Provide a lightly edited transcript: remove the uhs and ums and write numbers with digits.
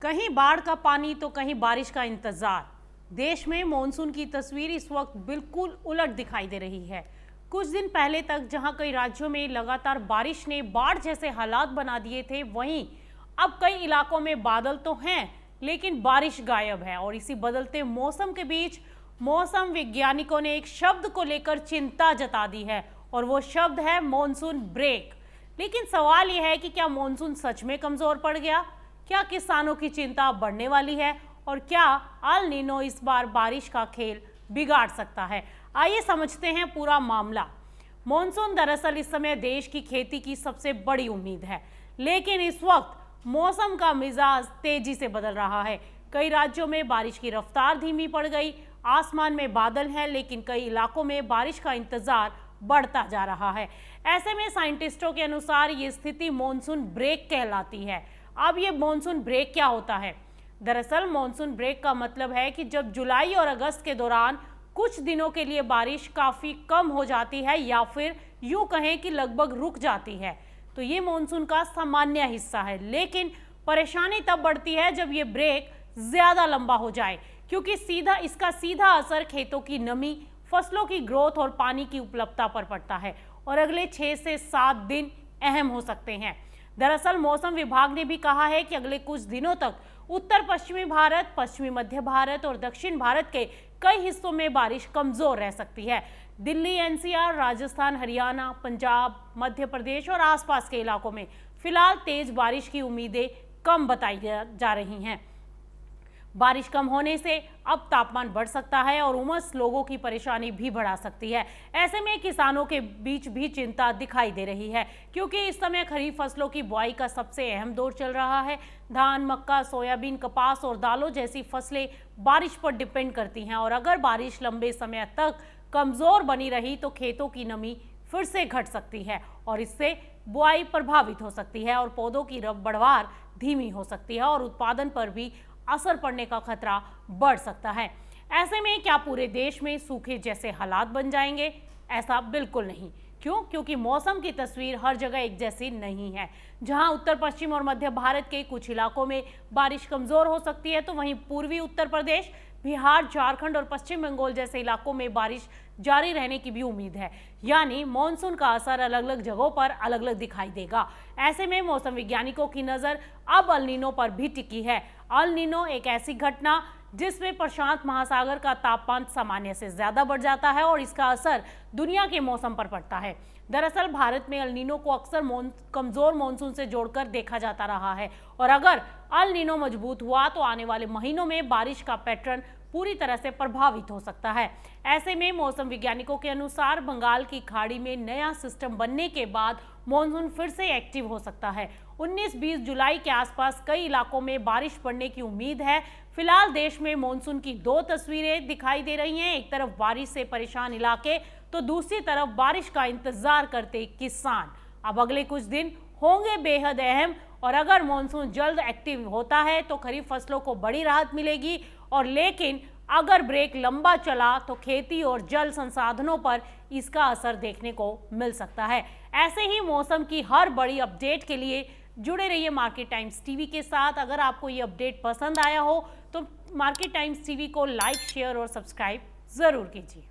कहीं बाढ़ का पानी तो कहीं बारिश का इंतजार। देश में मॉनसून की तस्वीर इस वक्त बिल्कुल उलट दिखाई दे रही है। कुछ दिन पहले तक जहां कई राज्यों में लगातार बारिश ने बाढ़ जैसे हालात बना दिए थे, वहीं अब कई इलाकों में बादल तो हैं लेकिन बारिश गायब है। और इसी बदलते मौसम के बीच मौसम वैज्ञानिकों ने एक शब्द को लेकर चिंता जता दी है और वो शब्द है मॉनसून ब्रेक। लेकिन सवाल यह है कि क्या मॉनसून सच में कमजोर पड़ गया? क्या किसानों की चिंता बढ़ने वाली है? और क्या अल नीनो इस बार बारिश का खेल बिगाड़ सकता है? आइए समझते हैं पूरा मामला। मॉनसून दरअसल इस समय देश की खेती की सबसे बड़ी उम्मीद है, लेकिन इस वक्त मौसम का मिजाज तेजी से बदल रहा है। कई राज्यों में बारिश की रफ्तार धीमी पड़ गई। आसमान में बादल हैं, लेकिन कई इलाकों में बारिश का इंतजार बढ़ता जा रहा है। ऐसे में साइंटिस्टों के अनुसार ये स्थिति मॉनसून ब्रेक कहलाती है। अब ये मॉनसून ब्रेक क्या होता है? दरअसल मॉनसून ब्रेक का मतलब है कि जब जुलाई और अगस्त के दौरान कुछ दिनों के लिए बारिश काफी कम हो जाती है या फिर यूं कहें कि लगभग रुक जाती है, तो ये मॉनसून का सामान्य हिस्सा है। लेकिन परेशानी तब बढ़ती है जब ये ब्रेक ज्यादा लंबा हो जाए, क्योंकि इसका सीधा असर खेतों की नमी, फसलों की ग्रोथ और पानी की उपलब्धता पर पड़ता है और अगले 6 से 7 दिन अहम हो सकते हैं। दरअसल मौसम विभाग ने भी कहा है कि अगले कुछ दिनों तक उत्तर पश्चिमी भारत, पश्चिमी मध्य भारत और दक्षिण भारत के कई हिस्सों में बारिश कमजोर रह सकती है। दिल्ली, एनसीआर, राजस्थान, हरियाणा, पंजाब, मध्य प्रदेश और आसपास के इलाकों में फिलहाल तेज बारिश की उम्मीदें कम बताई जा रही हैं। बारिश कम होने से अब तापमान बढ़ सकता है और उमस लोगों की परेशानी भी बढ़ा सकती है। ऐसे में किसानों के बीच भी चिंता दिखाई दे रही है, क्योंकि इस समय खरीफ फसलों की बुआई का सबसे अहम दौर चल रहा है। धान, मक्का, सोयाबीन, कपास और दालों जैसी फसलें बारिश पर डिपेंड करती हैं और अगर बारिश लंबे समय तक कमजोर बनी रही तो खेतों की नमी फिर से घट सकती है और इससे बुआई प्रभावित हो सकती है और पौधों की बढ़वार धीमी हो सकती है और उत्पादन पर भी असर पड़ने का खतरा बढ़ सकता है। ऐसे में क्या पूरे देश में सूखे जैसे हालात बन जाएंगे? ऐसा बिल्कुल नहीं। क्यों? क्योंकि मौसम की तस्वीर हर जगह एक जैसी नहीं है। जहां उत्तर पश्चिम और मध्य भारत के कुछ इलाकों में बारिश कमजोर हो सकती है, तो वहीं पूर्वी उत्तर प्रदेश, बिहार, झारखंड और पश्चिम बंगाल जैसे इलाकों में बारिश जारी रहने की भी उम्मीद है। यानी मॉनसून का असर अलग अलग जगहों पर अलग अलग दिखाई देगा। ऐसे में मौसम वैज्ञानिकों की नजर अब अल नीनो पर भी टिकी है। अल नीनो एक ऐसी घटना जिसमें प्रशांत महासागर का तापमान सामान्य से ज्यादा बढ़ जाता है और इसका असर दुनिया के मौसम पर पड़ता है। दरअसल भारत में अल नीनो को अक्सर कमजोर मॉनसून से जोड़कर देखा जाता रहा है और अगर अल नीनो मजबूत हुआ तो आने वाले महीनों में बारिश का पैटर्न पूरी तरह से प्रभावित हो सकता है। ऐसे में मौसम वैज्ञानिकों के अनुसार बंगाल की खाड़ी में नया सिस्टम बनने के बाद मॉनसून फिर से एक्टिव हो सकता है। 19-20 जुलाई के आसपास कई इलाकों में बारिश पड़ने की उम्मीद है। फिलहाल देश में मॉनसून की दो तस्वीरें दिखाई दे रही हैं। एक तरफ बारिश से परेशान इलाके, तो दूसरी तरफ बारिश का इंतजार करते किसान। अब अगले कुछ दिन होंगे बेहद अहम और अगर मॉनसून जल्द एक्टिव होता है तो खरीफ फसलों को बड़ी राहत मिलेगी और लेकिन अगर ब्रेक लंबा चला तो खेती और जल संसाधनों पर इसका असर देखने को मिल सकता है। ऐसे ही मौसम की हर बड़ी अपडेट के लिए जुड़े रहिए मार्केट टाइम्स टीवी के साथ। अगर आपको ये अपडेट पसंद आया हो तो मार्केट टाइम्स टीवी को लाइक, शेयर और सब्सक्राइब जरूर कीजिए।